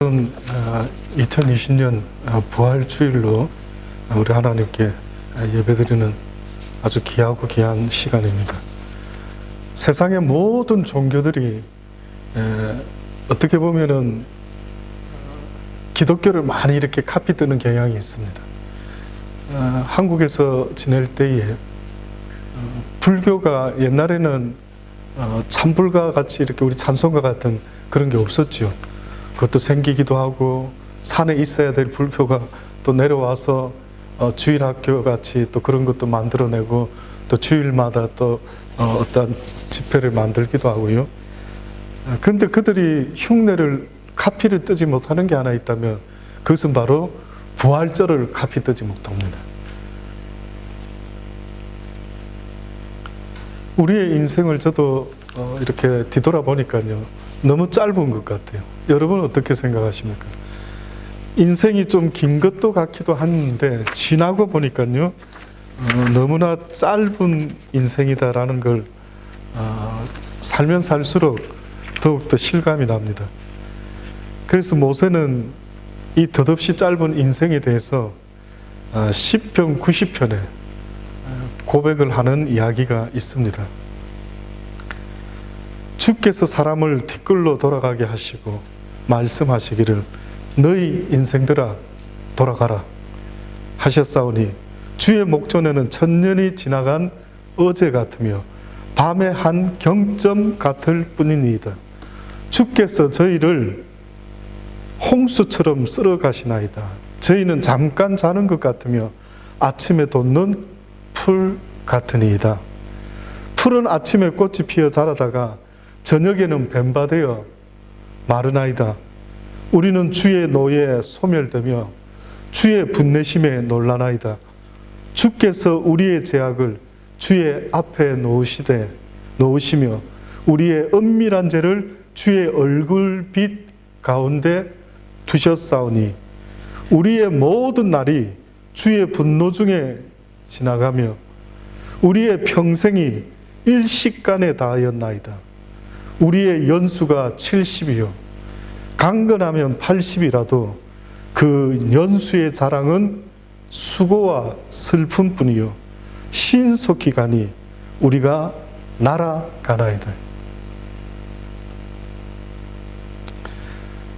오늘은 2020년 부활주일로 우리 하나님께 예배드리는 아주 귀하고 귀한 시간입니다. 세상의 모든 종교들이 어떻게 보면은 기독교를 많이 이렇게 카피뜨는 경향이 있습니다. 한국에서 지낼 때에 불교가 옛날에는 찬불과 같이 이렇게 우리 찬송가 같은 그런 게 없었죠. 그것도 생기기도 하고 산에 있어야 될 불교가 또 내려와서 주일학교 같이 또 그런 것도 만들어내고 또 주일마다 또 어떤 집회를 만들기도 하고요. 근데 그들이 흉내를 카피를 뜨지 못하는 게 하나 있다면 그것은 바로 부활절을 카피 뜨지 못합니다. 우리의 인생을 저도 이렇게 뒤돌아보니까요, 너무 짧은 것 같아요. 여러분은 어떻게 생각하십니까? 인생이 좀 긴 것도 같기도 한데 지나고 보니까요, 너무나 짧은 인생이다라는 걸 살면 살수록 더욱더 실감이 납니다. 그래서 모세는 이 덧없이 짧은 인생에 대해서 10편, 90편에 고백을 하는 이야기가 있습니다. 주께서 사람을 티끌로 돌아가게 하시고 말씀하시기를 너희 인생들아 돌아가라 하셨사오니 주의 목전에는 천년이 지나간 어제 같으며 밤의 한 경점 같을 뿐이니이다. 주께서 저희를 홍수처럼 쓸어 가시나이다. 저희는 잠깐 자는 것 같으며 아침에 돋는 풀 같으니이다. 풀은 아침에 꽃이 피어 자라다가 저녁에는 뱀바되어 마르나이다. 우리는 주의 노에 소멸되며 주의 분내심에 놀라나이다. 주께서 우리의 죄악을 주의 앞에 놓으시며 우리의 은밀한 죄를 주의 얼굴빛 가운데 두셨사오니 우리의 모든 날이 주의 분노 중에 지나가며 우리의 평생이 일식간에 닿았나이다. 우리의 연수가 70이요 강건하면 80이라도 그 연수의 자랑은 수고와 슬픔뿐이요 신속히 가니 우리가 날아가나이다.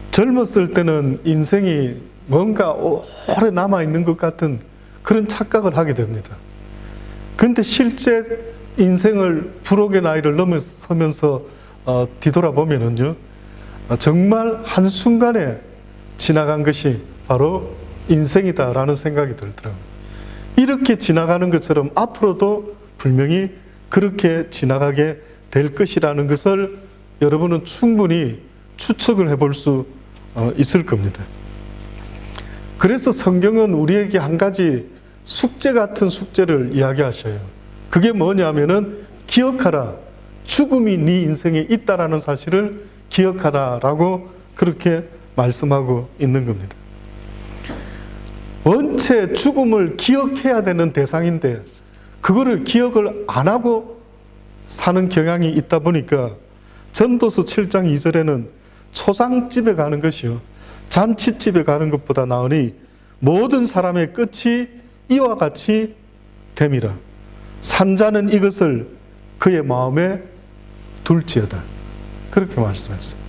젊었을 때는 인생이 뭔가 오래 남아있는 것 같은 그런 착각을 하게 됩니다. 근데 실제 인생을 불혹의 나이를 넘어서면서 뒤돌아보면은요, 정말 한순간에 지나간 것이 바로 인생이다라는 생각이 들더라고요. 이렇게 지나가는 것처럼 앞으로도 분명히 그렇게 지나가게 될 것이라는 것을 여러분은 충분히 추측을 해볼 수 있을 겁니다. 그래서 성경은 우리에게 한 가지 숙제 같은 숙제를 이야기하셔요. 그게 뭐냐면은 기억하라. 죽음이 네 인생에 있다라는 사실을 기억하라라고 그렇게 말씀하고 있는 겁니다. 원체 죽음을 기억해야 되는 대상인데 그거를 기억을 안 하고 사는 경향이 있다 보니까 전도서 7장 2절에는 초상집에 가는 것이요 잔치집에 가는 것보다 나으니 모든 사람의 끝이 이와 같이 됨이라. 산자는 이것을 그의 마음에 둘지어다. 그렇게 말씀했어요.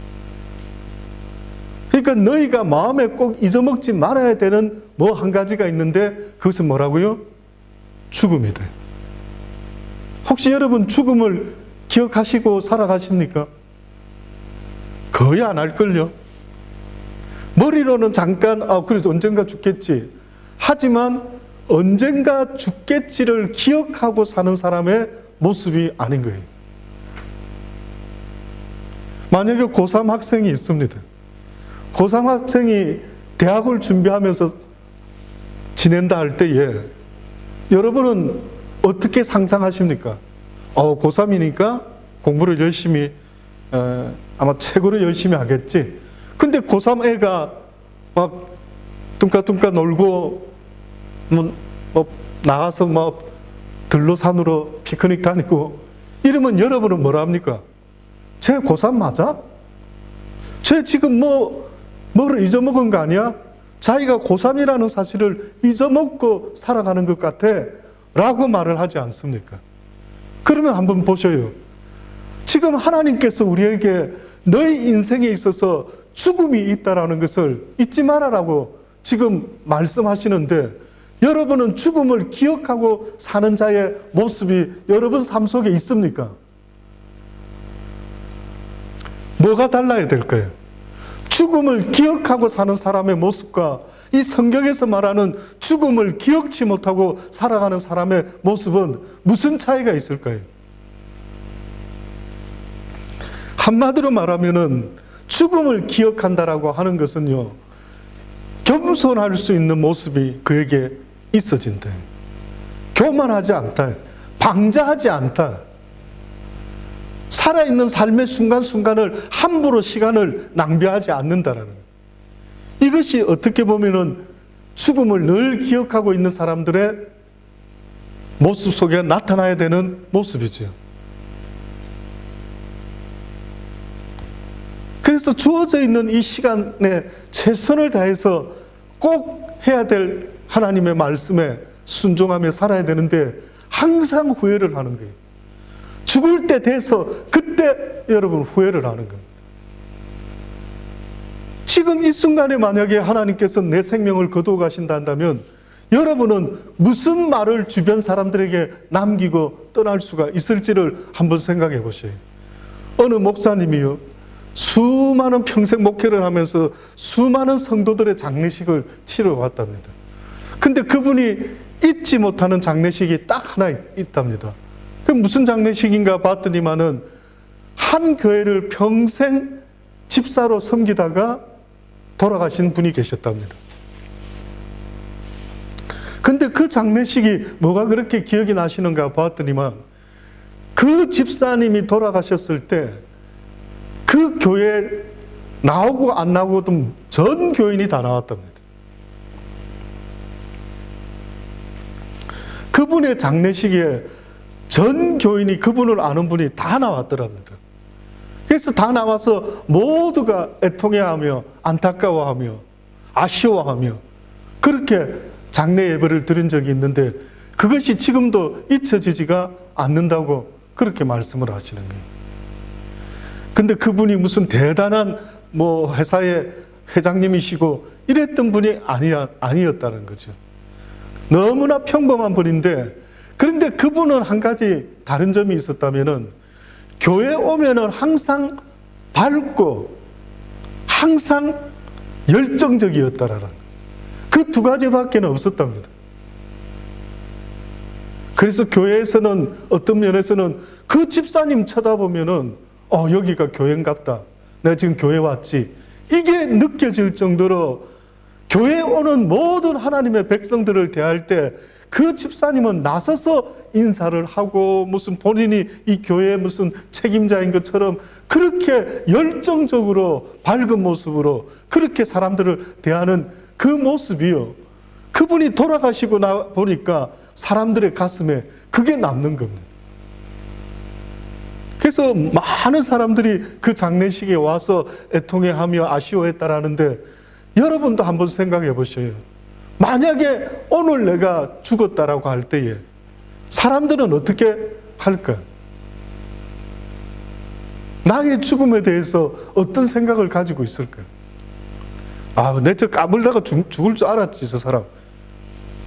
그러니까 너희가 마음에 꼭 잊어먹지 말아야 되는 뭐 한 가지가 있는데 그것은 뭐라고요? 죽음이다. 혹시 여러분 죽음을 기억하시고 살아가십니까? 거의 안 할걸요. 머리로는 잠깐 그래도 언젠가 죽겠지. 하지만 언젠가 죽겠지를 기억하고 사는 사람의 모습이 아닌 거예요. 만약에 고3 학생이 있습니다. 고3 학생이 대학을 준비하면서 지낸다 할 때에 여러분은 어떻게 상상하십니까? 고3이니까 공부를 열심히 아마 최고로 열심히 하겠지. 근데 고3 애가 막 뚱까뚱까 놀고 나가서 들로 산으로 피크닉 다니고 이러면 여러분은 뭐라 합니까? 쟤 고3 맞아? 쟤 지금 뭐를 잊어먹은 거 아니야? 자기가 고3이라는 사실을 잊어먹고 살아가는 것 같아 라고 말을 하지 않습니까? 그러면 한번 보셔요. 지금 하나님께서 우리에게 너희 인생에 있어서 죽음이 있다라는 것을 잊지 말아라고 지금 말씀하시는데, 여러분은 죽음을 기억하고 사는 자의 모습이 여러분 삶 속에 있습니까? 뭐가 달라야 될까요? 죽음을 기억하고 사는 사람의 모습과 이 성경에서 말하는 죽음을 기억치 못하고 살아가는 사람의 모습은 무슨 차이가 있을까요? 한마디로 말하면은 죽음을 기억한다라고 하는 것은요, 겸손할 수 있는 모습이 그에게 있어진다. 교만하지 않다. 방자하지 않다. 살아있는 삶의 순간순간을 함부로 시간을 낭비하지 않는다라는 것. 이것이 어떻게 보면은 죽음을 늘 기억하고 있는 사람들의 모습 속에 나타나야 되는 모습이죠. 그래서 주어져 있는 이 시간에 최선을 다해서 꼭 해야 될 하나님의 말씀에 순종하며 살아야 되는데 항상 후회를 하는 거예요. 죽을 때 돼서 그때 여러분 후회를 하는 겁니다. 지금 이 순간에 만약에 하나님께서 내 생명을 거두어 가신다 한다면 여러분은 무슨 말을 주변 사람들에게 남기고 떠날 수가 있을지를 한번 생각해 보세요. 어느 목사님이요, 수많은 평생 목회를 하면서 수많은 성도들의 장례식을 치러 왔답니다. 근데 그분이 잊지 못하는 장례식이 딱 하나 있답니다. 그 무슨 장례식인가 봤더니만은 한 교회를 평생 집사로 섬기다가 돌아가신 분이 계셨답니다. 근데 그 장례식이 뭐가 그렇게 기억이 나시는가 봤더니만 그 집사님이 돌아가셨을 때 그 교회에 나오고 안 나오고도 전 교인이 다 나왔답니다. 그분의 장례식에 전 교인이 그분을 아는 분이 다 나왔더랍니다. 그래서 다 나와서 모두가 애통해하며 안타까워하며 아쉬워하며 그렇게 장례 예배를 드린 적이 있는데 그것이 지금도 잊혀지지가 않는다고 그렇게 말씀을 하시는 거예요. 근데 그분이 무슨 대단한 회사의 회장님이시고 이랬던 분이 아니었다는 거죠. 너무나 평범한 분인데, 그런데 그분은 한 가지 다른 점이 있었다면은 교회 오면은 항상 밝고 항상 열정적이었다라는 그 두 가지밖에 없었답니다. 그래서 교회에서는 어떤 면에서는 그 집사님 쳐다보면은 여기가 교회인갑다. 내가 지금 교회 왔지. 이게 느껴질 정도로 교회에 오는 모든 하나님의 백성들을 대할 때 그 집사님은 나서서 인사를 하고 무슨 본인이 이 교회의 무슨 책임자인 것처럼 그렇게 열정적으로 밝은 모습으로 그렇게 사람들을 대하는 그 모습이요. 그분이 돌아가시고 보니까 사람들의 가슴에 그게 남는 겁니다. 그래서 많은 사람들이 그 장례식에 와서 애통해하며 아쉬워했다라는데 여러분도 한번 생각해 보셔요. 만약에 오늘 내가 죽었다라고 할 때에 사람들은 어떻게 할까? 나의 죽음에 대해서 어떤 생각을 가지고 있을까? 내 저 까불다가 죽을 줄 알았지, 저 사람.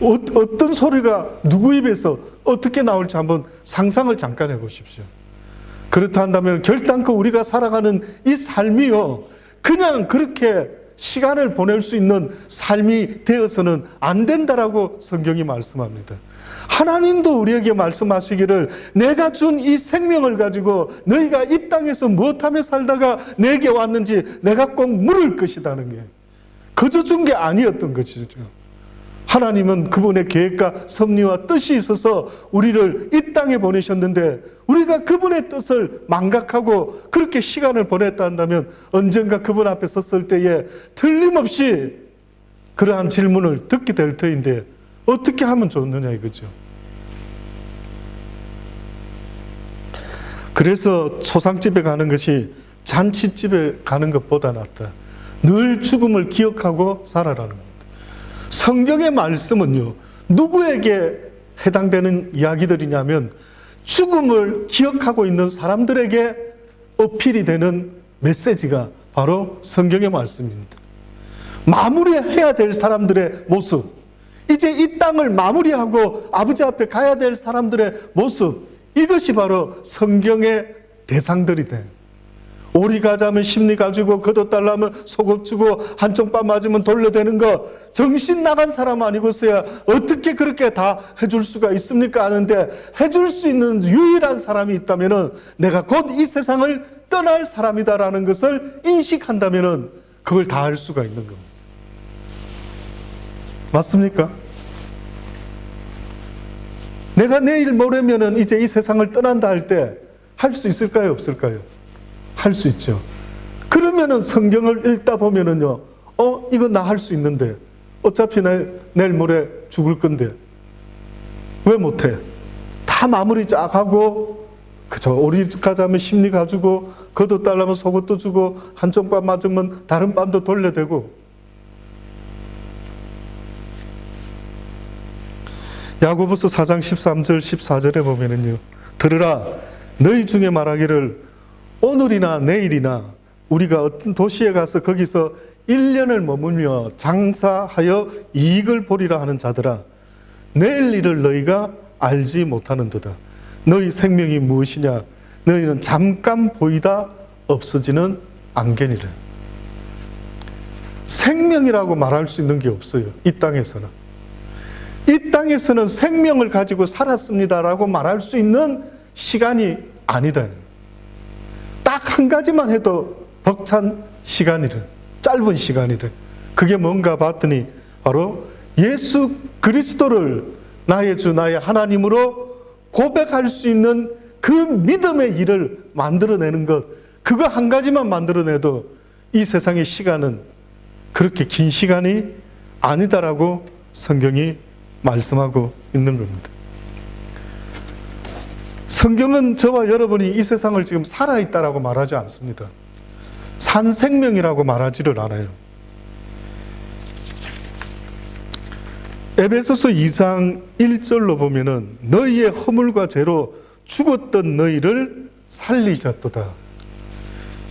어떤 소리가 누구 입에서 어떻게 나올지 한번 상상을 잠깐 해보십시오. 그렇다 한다면 결단코 우리가 살아가는 이 삶이요, 그냥 그렇게 시간을 보낼 수 있는 삶이 되어서는 안 된다라고 성경이 말씀합니다. 하나님도 우리에게 말씀하시기를 내가 준 이 생명을 가지고 너희가 이 땅에서 무엇하며 살다가 내게 왔는지 내가 꼭 물을 것이라는 게 거저 준 게 아니었던 것이죠. 하나님은 그분의 계획과 섭리와 뜻이 있어서 우리를 이 땅에 보내셨는데 우리가 그분의 뜻을 망각하고 그렇게 시간을 보냈다 한다면 언젠가 그분 앞에 섰을 때에 틀림없이 그러한 질문을 듣게 될 터인데 어떻게 하면 좋느냐 이거죠. 그래서 초상집에 가는 것이 잔치집에 가는 것보다 낫다. 늘 죽음을 기억하고 살아라는 겁니다. 성경의 말씀은요, 누구에게 해당되는 이야기들이냐면 죽음을 기억하고 있는 사람들에게 어필이 되는 메시지가 바로 성경의 말씀입니다. 마무리해야 될 사람들의 모습, 이제 이 땅을 마무리하고 아버지 앞에 가야 될 사람들의 모습, 이것이 바로 성경의 대상들이 돼. 오리 가자면 심리 가지고, 겉옷 달라면 속옷 주고, 한쪽 밥 맞으면 돌려대는 거, 정신 나간 사람 아니고서야 어떻게 그렇게 다 해줄 수가 있습니까? 하는데, 해줄 수 있는 유일한 사람이 있다면 내가 곧 이 세상을 떠날 사람이다라는 것을 인식한다면 그걸 다 할 수가 있는 겁니다. 맞습니까? 내가 내일 모레면은 이제 이 세상을 떠난다 할 때 할 수 있을까요? 없을까요? 할 수 있죠. 그러면은 성경을 읽다 보면은요, 이거 나 할 수 있는데, 어차피 내일 모레 죽을 건데, 왜 못해? 다 마무리 쫙 하고, 그죠? 오리 가자면 심리 가지고, 겉옷 달라면 속옷도 주고, 한쪽 밥 맞으면 다른 뺨도 돌려대고. 야고보서 4장 13절 14절에 보면은요, 들으라, 너희 중에 말하기를 오늘이나 내일이나 우리가 어떤 도시에 가서 거기서 1년을 머물며 장사하여 이익을 보리라 하는 자들아, 내일 일을 너희가 알지 못하는도다. 너희 생명이 무엇이냐? 너희는 잠깐 보이다 없어지는 안개니라. 생명이라고 말할 수 있는 게 없어요, 이 땅에서는. 이 땅에서는 생명을 가지고 살았습니다라고 말할 수 있는 시간이 아니라, 딱 한 가지만 해도 벅찬 시간이래. 짧은 시간이래. 그게 뭔가 봤더니 바로 예수 그리스도를 나의 주 나의 하나님으로 고백할 수 있는 그 믿음의 일을 만들어내는 것, 그거 한 가지만 만들어내도 이 세상의 시간은 그렇게 긴 시간이 아니다라고 성경이 말씀하고 있는 겁니다. 성경은 저와 여러분이 이 세상을 지금 살아있다라고 말하지 않습니다. 산 생명이라고 말하지를 않아요. 에베소서 2장 1절로 보면은 너희의 허물과 죄로 죽었던 너희를 살리셨도다.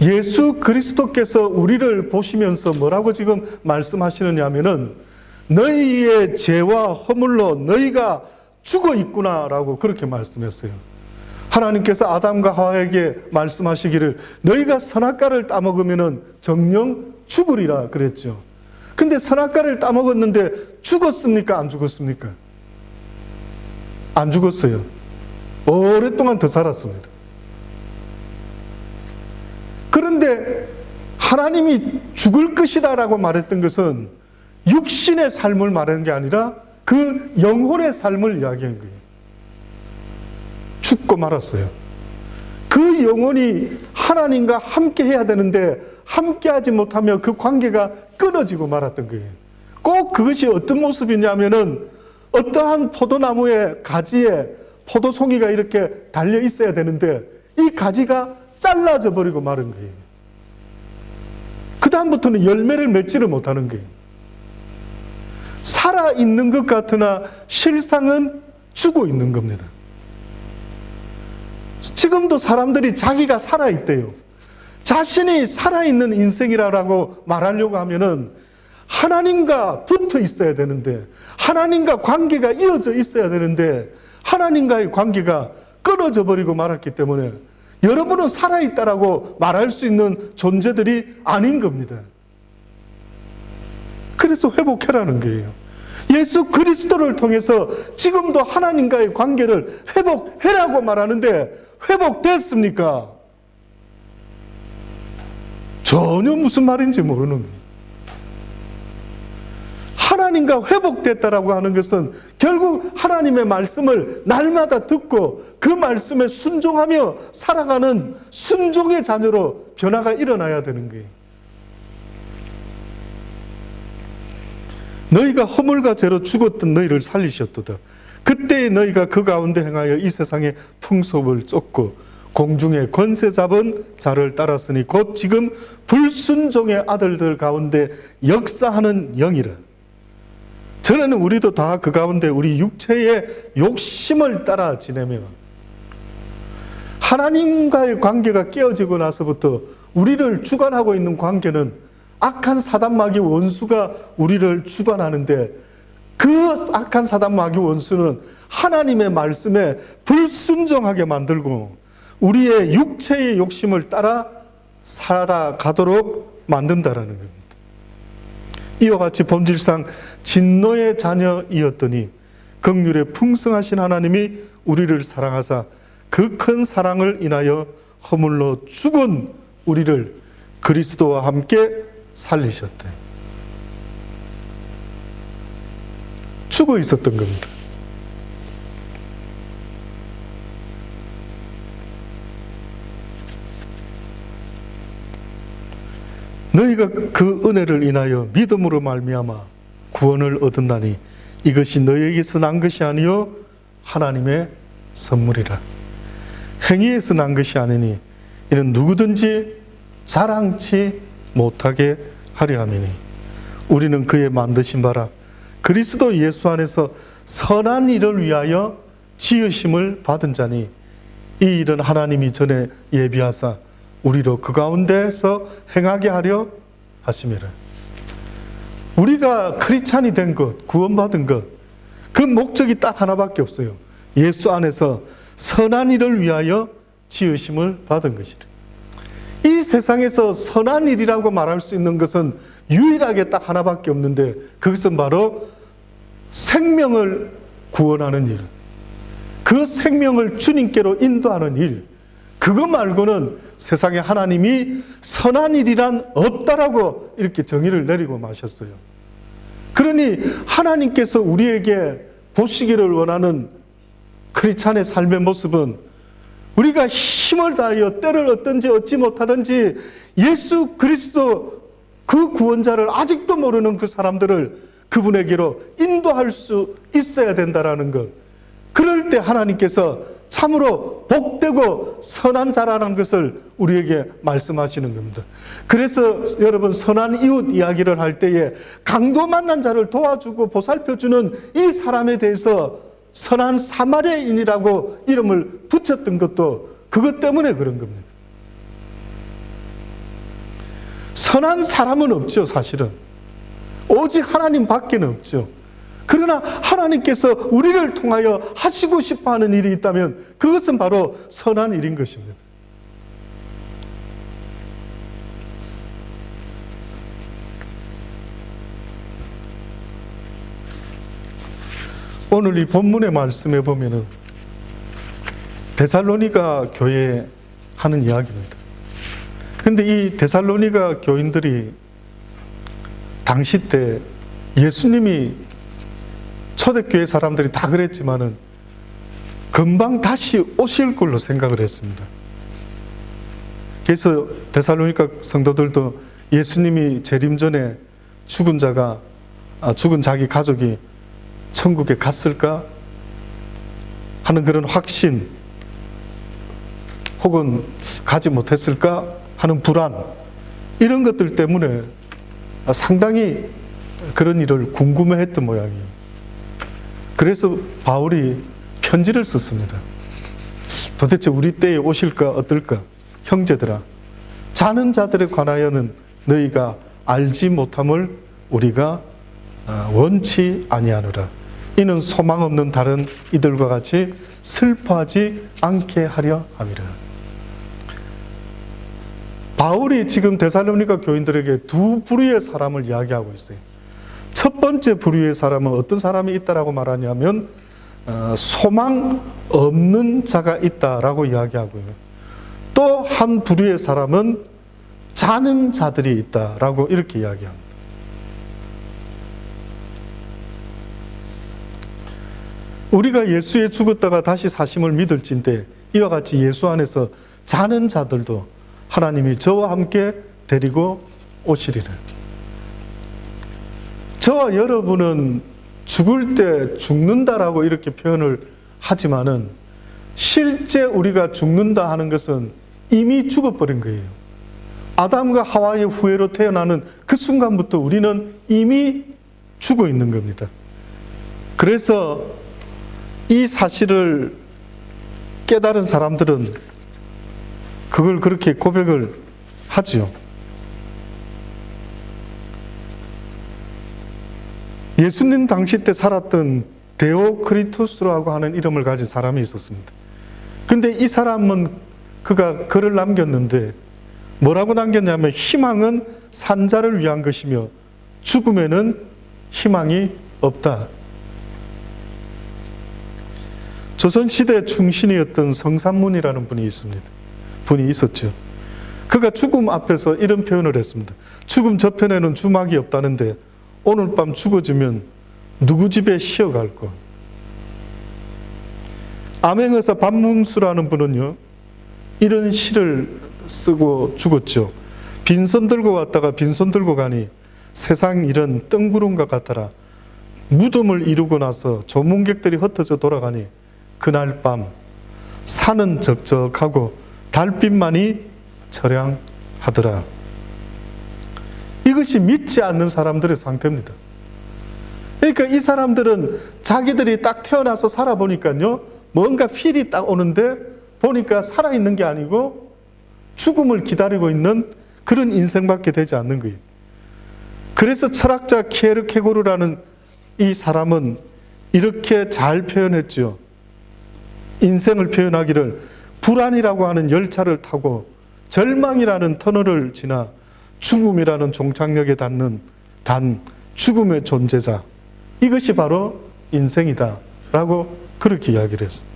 예수 그리스도께서 우리를 보시면서 뭐라고 지금 말씀하시느냐 하면은 너희의 죄와 허물로 너희가 죽어 있구나라고 그렇게 말씀했어요. 하나님께서 아담과 하와에게 말씀하시기를 너희가 선악과를 따먹으면 정녕 죽으리라 그랬죠. 근데 선악과를 따먹었는데 죽었습니까? 안 죽었습니까? 안 죽었어요. 오랫동안 더 살았습니다. 그런데 하나님이 죽을 것이다 라고 말했던 것은 육신의 삶을 말하는 게 아니라 그 영혼의 삶을 이야기한 거예요. 죽고 말았어요. 그 영혼이 하나님과 함께 해야 되는데 함께 하지 못하며 그 관계가 끊어지고 말았던 거예요. 꼭 그것이 어떤 모습이냐면은 어떠한 포도나무의 가지에 포도송이가 이렇게 달려 있어야 되는데 이 가지가 잘라져 버리고 마른 거예요. 그 다음부터는 열매를 맺지를 못하는 거예요. 살아있는 것 같으나 실상은 죽어 있는 겁니다. 지금도 사람들이 자기가 살아있대요. 자신이 살아있는 인생이라고 말하려고 하면은 하나님과 붙어 있어야 되는데, 하나님과 관계가 이어져 있어야 되는데 하나님과의 관계가 끊어져 버리고 말았기 때문에 여러분은 살아있다라고 말할 수 있는 존재들이 아닌 겁니다. 그래서 회복해라는 거예요. 예수 그리스도를 통해서 지금도 하나님과의 관계를 회복해라고 말하는데 회복됐습니까? 전혀 무슨 말인지 모르는 거예요. 하나님과 회복됐다라고 하는 것은 결국 하나님의 말씀을 날마다 듣고 그 말씀에 순종하며 살아가는 순종의 자녀로 변화가 일어나야 되는 거예요. 너희가 허물과 죄로 죽었던 너희를 살리셨도다. 그때에 너희가 그 가운데 행하여 이 세상의 풍속을 쫓고 공중에 권세 잡은 자를 따랐으니 곧 지금 불순종의 아들들 가운데 역사하는 영이라. 전에는 우리도 다 그 가운데 우리 육체의 욕심을 따라 지내며 하나님과의 관계가 깨어지고 나서부터 우리를 주관하고 있는 관계는 악한 사단 마귀 원수가 우리를 주관하는데, 그 악한 사단 마귀 원수는 하나님의 말씀에 불순종하게 만들고 우리의 육체의 욕심을 따라 살아가도록 만든다라는 겁니다. 이와 같이 본질상 진노의 자녀이었더니 긍휼에 풍성하신 하나님이 우리를 사랑하사 그 큰 사랑을 인하여 허물로 죽은 우리를 그리스도와 함께 살리셨대. 죽어 있었던 겁니다. 너희가 그 은혜를 인하여 믿음으로 말미암아 구원을 얻었나니 이것이 너희에게서 난 것이 아니요 하나님의 선물이라. 행위에서 난 것이 아니니 이는 누구든지 자랑치 못하게 하려 함이니 우리는 그의 만드신 바라 그리스도 예수 안에서 선한 일을 위하여 지으심을 받은 자니 이 일은 하나님이 전에 예비하사 우리로 그 가운데서 행하게 하려 하심이라. 우리가 크리스찬이 된 것, 구원받은 것, 그 목적이 딱 하나밖에 없어요. 예수 안에서 선한 일을 위하여 지으심을 받은 것이라. 이 세상에서 선한 일이라고 말할 수 있는 것은 유일하게 딱 하나밖에 없는데, 그것은 바로 생명을 구원하는 일, 그 생명을 주님께로 인도하는 일, 그거 말고는 세상에 하나님이 선한 일이란 없다라고 이렇게 정의를 내리고 마셨어요. 그러니 하나님께서 우리에게 보시기를 원하는 크리스찬의 삶의 모습은 우리가 힘을 다하여 때를 얻든지 얻지 못하든지 예수 그리스도 그 구원자를 아직도 모르는 그 사람들을 그분에게로 인도할 수 있어야 된다라는 것. 그럴 때 하나님께서 참으로 복되고 선한 자라는 것을 우리에게 말씀하시는 겁니다. 그래서 여러분, 선한 이웃 이야기를 할 때에 강도 만난 자를 도와주고 보살펴주는 이 사람에 대해서 선한 사마리아인이라고 이름을 붙였던 것도 그것 때문에 그런 겁니다. 선한 사람은 없죠, 사실은. 오직 하나님 밖에는 없죠. 그러나 하나님께서 우리를 통하여 하시고 싶어 하는 일이 있다면 그것은 바로 선한 일인 것입니다. 오늘 이 본문의 말씀에 보면은 데살로니가 교회 하는 이야기입니다. 그런데 이 데살로니가 교인들이 당시 때 예수님이 초대교회 사람들이 다 그랬지만은 금방 다시 오실 걸로 생각을 했습니다. 그래서 데살로니가 성도들도 예수님이 재림 전에 죽은 자기 가족이 천국에 갔을까 하는 그런 확신, 혹은 가지 못했을까 하는 불안, 이런 것들 때문에 상당히 그런 일을 궁금해했던 모양이에요. 그래서 바울이 편지를 썼습니다. 도대체 우리 때에 오실까 어떨까? 형제들아, 자는 자들에 관하여는 너희가 알지 못함을 우리가 원치 아니하노라. 이는 소망 없는 다른 이들과 같이 슬퍼하지 않게 하려 함이라. 바울이 지금 데살로니가 교인들에게 두 부류의 사람을 이야기하고 있어요. 첫 번째 부류의 사람은 어떤 사람이 있다라고 말하냐면 소망 없는 자가 있다라고 이야기하고요. 또 한 부류의 사람은 자는 자들이 있다라고 이렇게 이야기합니다. 우리가 예수에 죽었다가 다시 사심을 믿을진데 이와 같이 예수 안에서 자는 자들도 하나님이 저와 함께 데리고 오시리라. 저와 여러분은 죽을 때 죽는다라고 이렇게 표현을 하지만은 실제 우리가 죽는다 하는 것은 이미 죽어버린 거예요. 아담과 하와의 후예로 태어나는 그 순간부터 우리는 이미 죽어 있는 겁니다. 그래서 이 사실을 깨달은 사람들은 그걸 그렇게 고백을 하지요. 예수님 당시 때 살았던 데오크리토스라고 하는 이름을 가진 사람이 있었습니다. 근데 이 사람은 그가 글을 남겼는데 뭐라고 남겼냐면 희망은 산자를 위한 것이며 죽음에는 희망이 없다. 조선시대 충신이었던 성삼문이라는 분이 있었죠. 그가 죽음 앞에서 이런 표현을 했습니다. 죽음 저편에는 주막이 없다는데 오늘 밤 죽어지면 누구 집에 쉬어갈 거. 암행어사 반문수라는 분은요, 이런 시를 쓰고 죽었죠. 빈손 들고 왔다가 빈손 들고 가니 세상 일은 뜬구름과 같아라. 무덤을 이루고 나서 조문객들이 흩어져 돌아가니 그날 밤 산은 적적하고 달빛만이 처량하더라. 이것이 믿지 않는 사람들의 상태입니다. 그러니까 이 사람들은 자기들이 딱 태어나서 살아보니까요, 뭔가 필이 딱 오는데 보니까 살아있는 게 아니고 죽음을 기다리고 있는 그런 인생밖에 되지 않는 거예요. 그래서 철학자 키에르케고르라는 이 사람은 이렇게 잘 표현했죠. 인생을 표현하기를 불안이라고 하는 열차를 타고 절망이라는 터널을 지나 죽음이라는 종착역에 닿는 단 죽음의 존재자, 이것이 바로 인생이다 라고 그렇게 이야기를 했습니다.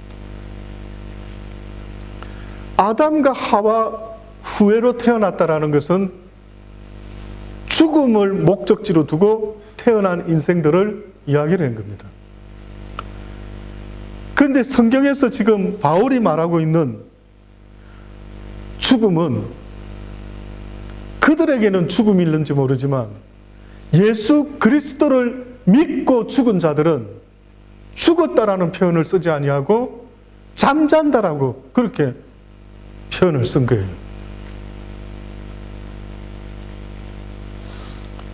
아담과 하와 후예로 태어났다라는 것은 죽음을 목적지로 두고 태어난 인생들을 이야기를 한 겁니다. 그런데 성경에서 지금 바울이 말하고 있는 죽음은 그들에게는 죽음이 있는지 모르지만 예수 그리스도를 믿고 죽은 자들은 죽었다라는 표현을 쓰지 아니하고 잠잔다라고 그렇게 표현을 쓴 거예요.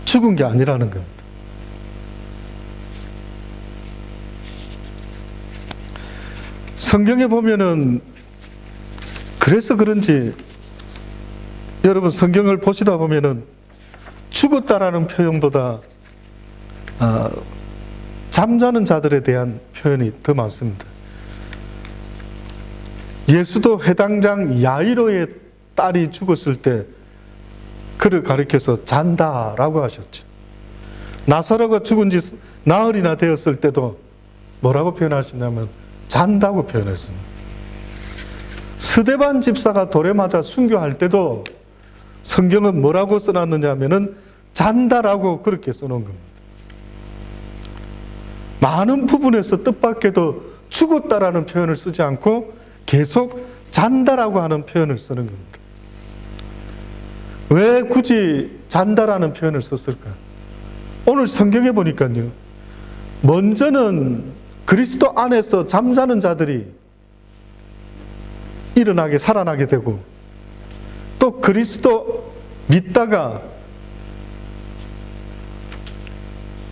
죽은 게 아니라는 겁니다. 성경에 보면은 그래서 그런지 여러분 성경을 보시다 보면은 죽었다라는 표현보다 잠자는 자들에 대한 표현이 더 많습니다. 예수도 회당장 야이로의 딸이 죽었을 때 그를 가리켜서 잔다라고 하셨죠. 나사로가 죽은 지 나흘이나 되었을 때도 뭐라고 표현하시냐면 잔다고 표현했습니다. 스데반 집사가 돌에 맞아 순교할 때도 성경은 뭐라고 써놨느냐 하면은 잔다라고 그렇게 써놓은 겁니다. 많은 부분에서 뜻밖에도 죽었다라는 표현을 쓰지 않고 계속 잔다라고 하는 표현을 쓰는 겁니다. 왜 굳이 잔다라는 표현을 썼을까? 오늘 성경에 보니까요, 먼저는 그리스도 안에서 잠자는 자들이 일어나게 살아나게 되고 또 그리스도 믿다가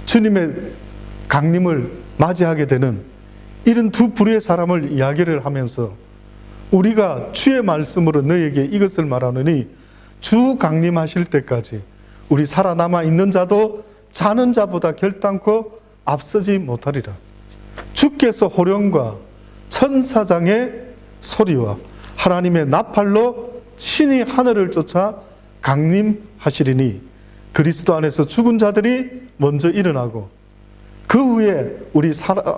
주님의 강림을 맞이하게 되는 이런 두 부류의 사람을 이야기를 하면서 우리가 주의 말씀으로 너에게 이것을 말하노니 주 강림하실 때까지 우리 살아남아 있는 자도 자는 자보다 결단코 앞서지 못하리라. 주께서 호령과 천사장의 소리와 하나님의 나팔로 친히 하늘을 쫓아 강림하시리니 그리스도 안에서 죽은 자들이 먼저 일어나고 그 후에 우리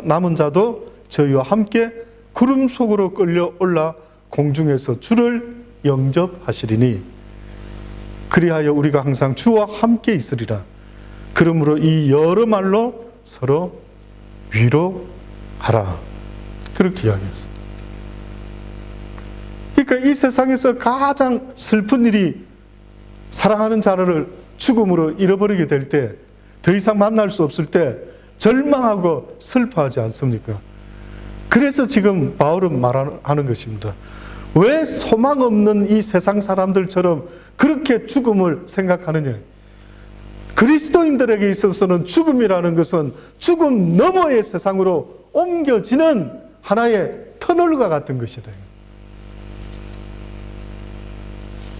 남은 자도 저희와 함께 구름 속으로 끌려 올라 공중에서 주를 영접하시리니 그리하여 우리가 항상 주와 함께 있으리라. 그러므로 이 여러 말로 서로 위로하라. 그렇게 이야기했습니다. 그러니까 이 세상에서 가장 슬픈 일이 사랑하는 자를 죽음으로 잃어버리게 될 때, 더 이상 만날 수 없을 때 절망하고 슬퍼하지 않습니까? 그래서 지금 바울은 말하는 것입니다. 왜 소망 없는 이 세상 사람들처럼 그렇게 죽음을 생각하느냐? 그리스도인들에게 있어서는 죽음이라는 것은 죽음 너머의 세상으로 옮겨지는 하나의 터널과 같은 것이다.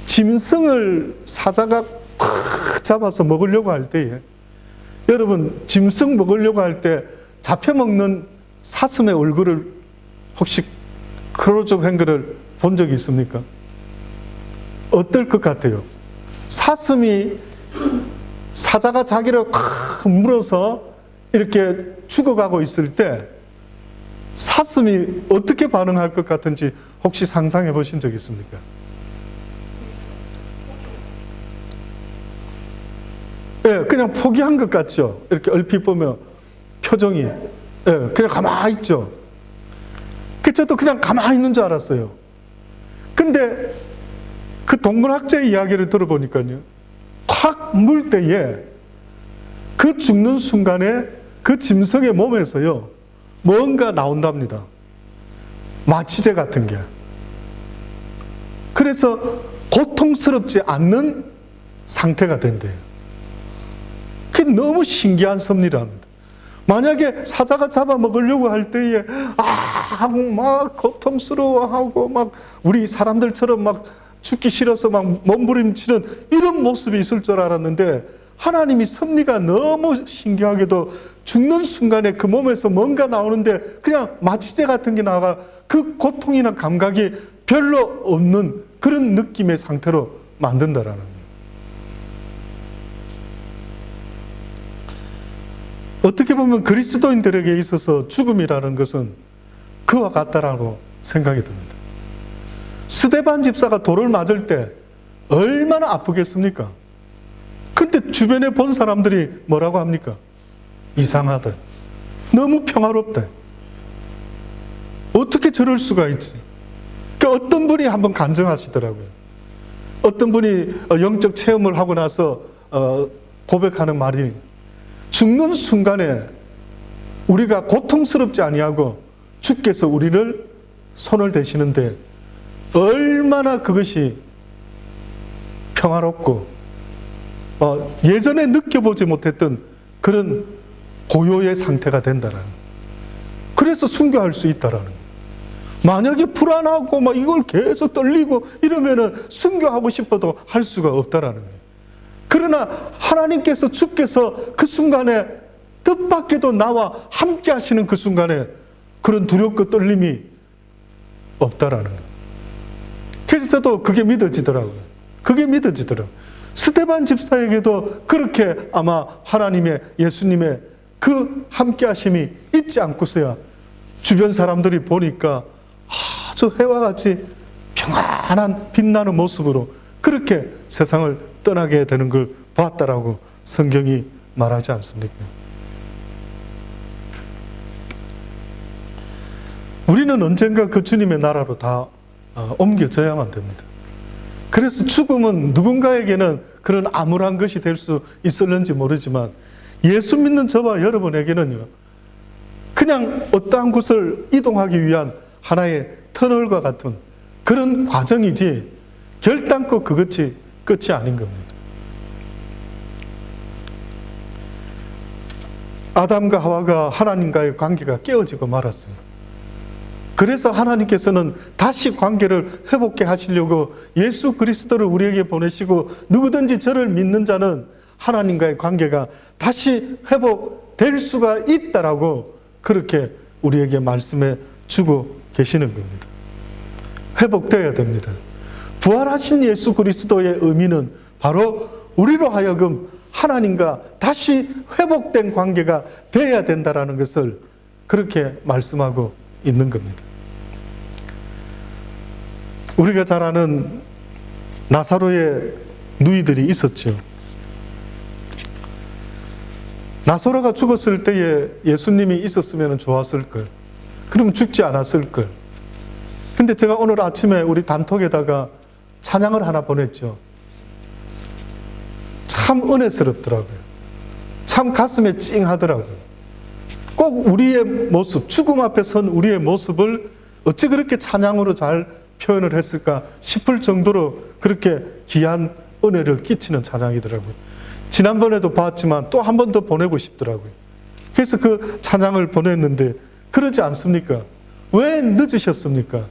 짐승을 사자가 콱 잡아서 먹으려고 할 때에, 여러분 짐승 먹으려고 할 때 잡혀먹는 사슴의 얼굴을 혹시 클로즈업 행거를 본 적이 있습니까? 어떨 것 같아요? 사슴이 사자가 자기를 콱 물어서 이렇게 죽어가고 있을 때 사슴이 어떻게 반응할 것 같은지 혹시 상상해 보신 적 있습니까? 예, 그냥 포기한 것 같죠? 이렇게 얼핏 보면 표정이. 예, 그냥 가만히 있죠? 저도 그냥 가만히 있는 줄 알았어요. 근데 그 동물학자의 이야기를 들어보니까요, 확 물 때에 그 죽는 순간에 그 짐승의 몸에서요, 뭔가 나온답니다. 마취제 같은 게. 그래서 고통스럽지 않는 상태가 된대요. 그게 너무 신기한 섭리랍니다. 만약에 사자가 잡아먹으려고 할 때에 하고 막 고통스러워하고 막 우리 사람들처럼 막 죽기 싫어서 막 몸부림치는 이런 모습이 있을 줄 알았는데, 하나님이 섭리가 너무 신기하게도 죽는 순간에 그 몸에서 뭔가 나오는데 그냥 마취제 같은 게 나가 그 고통이나 감각이 별로 없는 그런 느낌의 상태로 만든다라는 거예요. 어떻게 보면 그리스도인들에게 있어서 죽음이라는 것은 그와 같다라고 생각이 듭니다. 스데반 집사가 돌을 맞을 때 얼마나 아프겠습니까? 근데 주변에 본 사람들이 뭐라고 합니까? 이상하다. 너무 평화롭다. 어떻게 저럴 수가 있지? 그러니까 어떤 분이 한번 간증하시더라고요. 어떤 분이 영적 체험을 하고 나서 고백하는 말이, 죽는 순간에 우리가 고통스럽지 아니하고 주께서 우리를 손을 대시는데 얼마나 그것이 평화롭고 예전에 느껴보지 못했던 그런 고요의 상태가 된다라는 거예요. 그래서 순교할 수 있다라는 거예요. 만약에 불안하고 막 이걸 계속 떨리고 이러면은 순교하고 싶어도 할 수가 없다라는 거예요. 그러나 하나님께서, 주께서 그 순간에 뜻밖에도 나와 함께 하시는 그 순간에 그런 두렵고 떨림이 없다라는 거예요. 그래서 저도 그게 믿어지더라고요. 그게 믿어지더라고요. 스데반 집사에게도 그렇게 아마 하나님의, 예수님의 그 함께 하심이 있지 않고서야 주변 사람들이 보니까 아주 해와 같이 평안한 빛나는 모습으로 그렇게 세상을 떠나게 되는 걸 봤다라고 성경이 말하지 않습니까? 우리는 언젠가 그 주님의 나라로 다 옮겨져야만 됩니다. 그래서 죽음은 누군가에게는 그런 암울한 것이 될 수 있을는지 모르지만, 예수 믿는 저와 여러분에게는요, 그냥 어떠한 곳을 이동하기 위한 하나의 터널과 같은 그런 과정이지 결단코 그것이 끝이 아닌 겁니다. 아담과 하와가 하나님과의 관계가 깨어지고 말았어요. 그래서 하나님께서는 다시 관계를 회복해 하시려고 예수 그리스도를 우리에게 보내시고, 누구든지 저를 믿는 자는 하나님과의 관계가 다시 회복될 수가 있다라고 그렇게 우리에게 말씀해 주고 계시는 겁니다. 회복되어야 됩니다. 부활하신 예수 그리스도의 의미는 바로 우리로 하여금 하나님과 다시 회복된 관계가 되어야 된다라는 것을 그렇게 말씀하고 있는 겁니다. 우리가 잘 아는 나사로의 누이들이 있었죠. 나사로가 죽었을 때에 예수님이 있었으면 좋았을 걸. 그러면 죽지 않았을 걸. 근데 제가 오늘 아침에 우리 단톡에다가 찬양을 하나 보냈죠. 참 은혜스럽더라고요. 참 가슴에 찡하더라고요. 꼭 꼭 우리의 모습, 죽음 앞에 선 우리의 모습을 어찌 그렇게 찬양으로 잘 표현을 했을까 싶을 정도로 그렇게 귀한 은혜를 끼치는 찬양이더라고요. 지난번에도 봤지만 또 한 번 더 보내고 싶더라고요. 그래서 그 찬양을 보냈는데 그러지 않습니까? 왜 늦으셨습니까?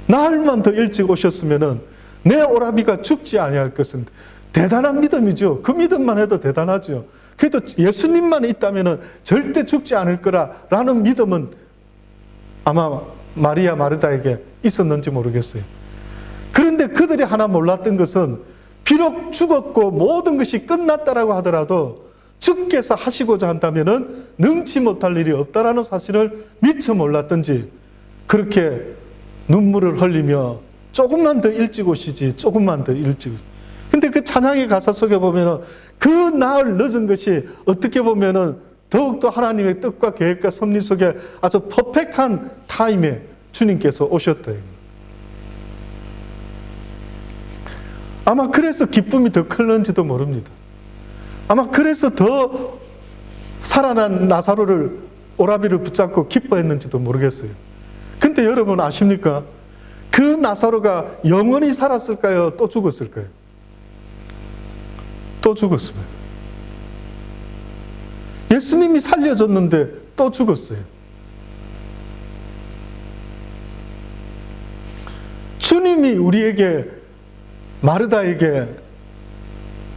나흘만 더 일찍 오셨으면은 내 오라비가 죽지 아니할 것은 대단한 믿음이죠. 그 믿음만 해도 대단하죠. 그래도 예수님만 있다면은 절대 죽지 않을 거라라는 믿음은 아마 마리아 마르다에게 있었는지 모르겠어요. 그런데 그들이 하나 몰랐던 것은 비록 죽었고 모든 것이 끝났다라고 하더라도 주께서 하시고자 한다면은 능치 못할 일이 없다라는 사실을 미처 몰랐던지 그렇게 눈물을 흘리며 조금만 더 일찍 오시지, 조금만 더 일찍. 근데 그 찬양의 가사 속에 보면은 그 나흘 늦은 것이 어떻게 보면은 더욱더 하나님의 뜻과 계획과 섭리 속에 아주 퍼펙트한 타임에 주님께서 오셨다. 아마 그래서 기쁨이 더 클는지도 모릅니다. 아마 그래서 더 살아난 나사로를 오라비를 붙잡고 기뻐했는지도 모르겠어요. 근데 여러분 아십니까? 그 나사로가 영원히 살았을까요? 또 죽었을까요? 또 죽었습니다. 예수님이 살려줬는데 또 죽었어요. 주님이 우리에게 마르다에게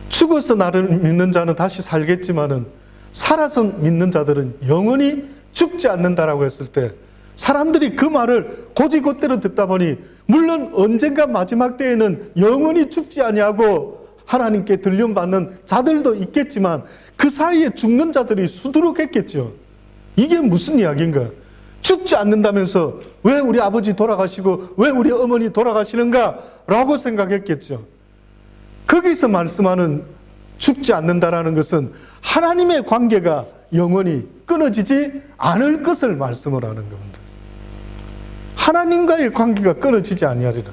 죽어서 나를 믿는 자는 다시 살겠지만은 살아서 믿는 자들은 영원히 죽지 않는다라고 했을 때 사람들이 그 말을 곧이곧대로 듣다 보니 물론 언젠가 마지막 때에는 영원히 죽지 아니하고 하나님께 들림받는 자들도 있겠지만 그 사이에 죽는 자들이 수두룩했겠죠. 이게 무슨 이야기인가? 죽지 않는다면서 왜 우리 아버지 돌아가시고 왜 우리 어머니 돌아가시는가? 라고 생각했겠죠. 거기서 말씀하는 죽지 않는다라는 것은 하나님의 관계가 영원히 끊어지지 않을 것을 말씀을 하는 겁니다. 하나님과의 관계가 끊어지지 아니하리라.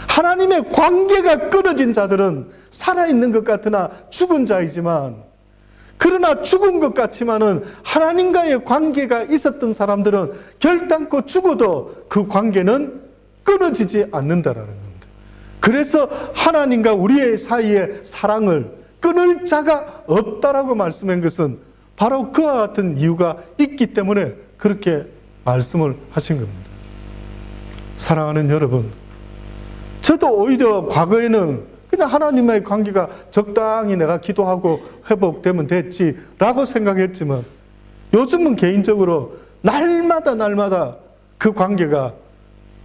하나님의 관계가 끊어진 자들은 살아있는 것 같으나 죽은 자이지만 그러나 죽은 것 같지만은 하나님과의 관계가 있었던 사람들은 결단코 죽어도 그 관계는 끊어지지 않는다라는 겁니다. 그래서 하나님과 우리의 사이에 사랑을 끊을 자가 없다라고 말씀한 것은 바로 그와 같은 이유가 있기 때문에 그렇게 말씀을 하신 겁니다. 사랑하는 여러분, 저도 오히려 과거에는 그냥 하나님과의 관계가 적당히 내가 기도하고 회복되면 됐지라고 생각했지만 요즘은 개인적으로 날마다 그 관계가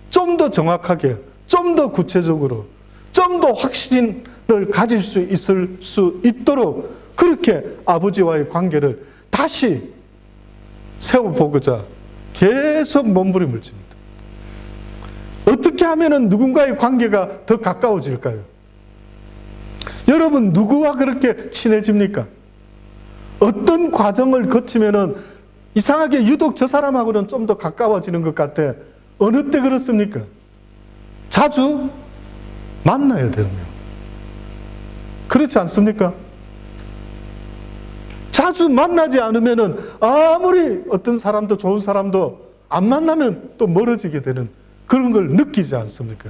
좀 더 정확하게, 좀 더 구체적으로, 좀 더 확신을 가질 수 있을 수 있도록 그렇게 아버지와의 관계를 다시 세워보고자 계속 몸부림을 칩니다. 어떻게 하면 누군가의 관계가 더 가까워질까요? 여러분, 누구와 그렇게 친해집니까? 어떤 과정을 거치면은 이상하게 유독 저 사람하고는 좀 더 가까워지는 것 같아. 어느 때 그렇습니까? 자주 만나야 되면. 그렇지 않습니까? 자주 만나지 않으면은 아무리 어떤 사람도 좋은 사람도 안 만나면 또 멀어지게 되는 그런 걸 느끼지 않습니까?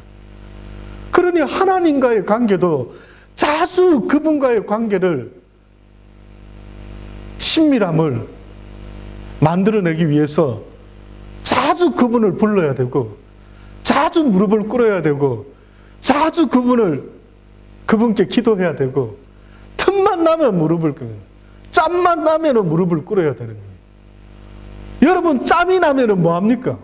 그러니 하나님과의 관계도 자주 그분과의 관계를 친밀함을 만들어내기 위해서 자주 그분을 불러야 되고 자주 무릎을 꿇어야 되고 자주 그분께 기도해야 되고 틈만 나면 무릎을 꿇는 짬만 나면 무릎을 꿇어야 되는 거예요. 여러분, 짬이 나면 뭐합니까?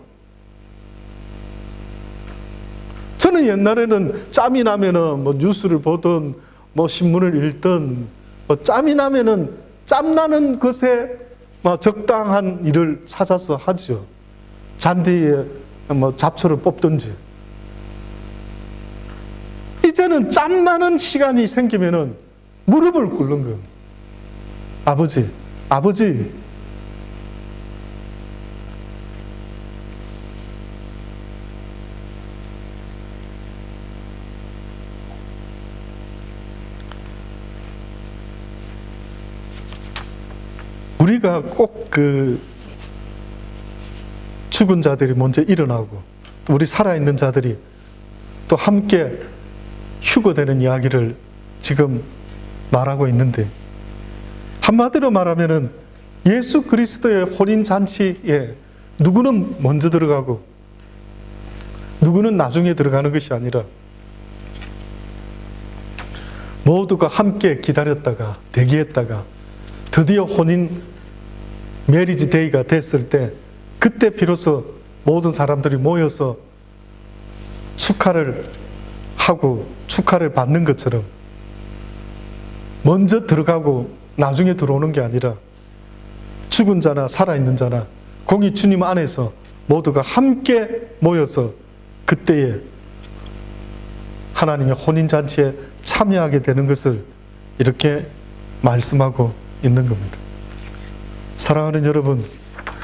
저는 옛날에는 짬이 나면은 뭐 뉴스를 보든 뭐 신문을 읽든 뭐 짬이 나면은 짬나는 것에 뭐 적당한 일을 찾아서 하죠. 잔디에 뭐 잡초를 뽑든지. 이제는 짬나는 시간이 생기면은 무릎을 꿇는 거예요. 아버지. 우리가 꼭 죽은 자들이 먼저 일어나고 또 우리 살아있는 자들이 또 함께 휴거되는 이야기를 지금 말하고 있는데, 한마디로 말하면은 예수 그리스도의 혼인잔치에 누구는 먼저 들어가고 누구는 나중에 들어가는 것이 아니라 모두가 함께 기다렸다가 대기했다가 드디어 혼인 메리지 데이가 됐을 때, 그때 비로소 모든 사람들이 모여서 축하를 하고 축하를 받는 것처럼 먼저 들어가고 나중에 들어오는 게 아니라 죽은 자나 살아있는 자나 공의 주님 안에서 모두가 함께 모여서 그때에 하나님의 혼인잔치에 참여하게 되는 것을 이렇게 말씀하고 있는 겁니다. 사랑하는 여러분,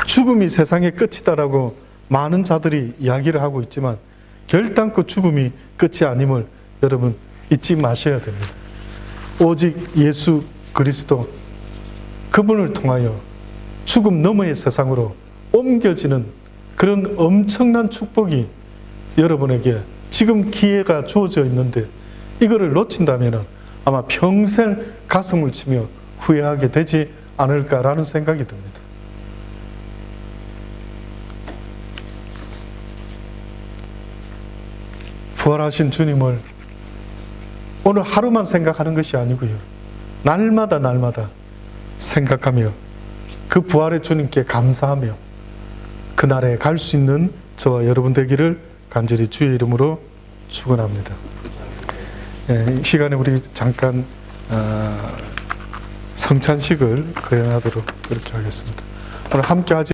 죽음이 세상의 끝이다라고 많은 자들이 이야기를 하고 있지만 결단코 죽음이 끝이 아님을 여러분 잊지 마셔야 됩니다. 오직 예수 그리스도, 그분을 통하여 죽음 너머의 세상으로 옮겨지는 그런 엄청난 축복이 여러분에게 지금 기회가 주어져 있는데, 이거를 놓친다면 아마 평생 가슴을 치며 후회하게 되지 않을까라는 생각이 듭니다. 부활하신 주님을 오늘 하루만 생각하는 것이 아니고요, 날마다 날마다 생각하며 그 부활의 주님께 감사하며 그날에 갈 수 있는 저와 여러분 되기를 간절히 주의 이름으로 축원합니다. 이 시간에 우리 잠깐 성찬식을 거행하도록 그렇게 하겠습니다. 오늘 함께 하지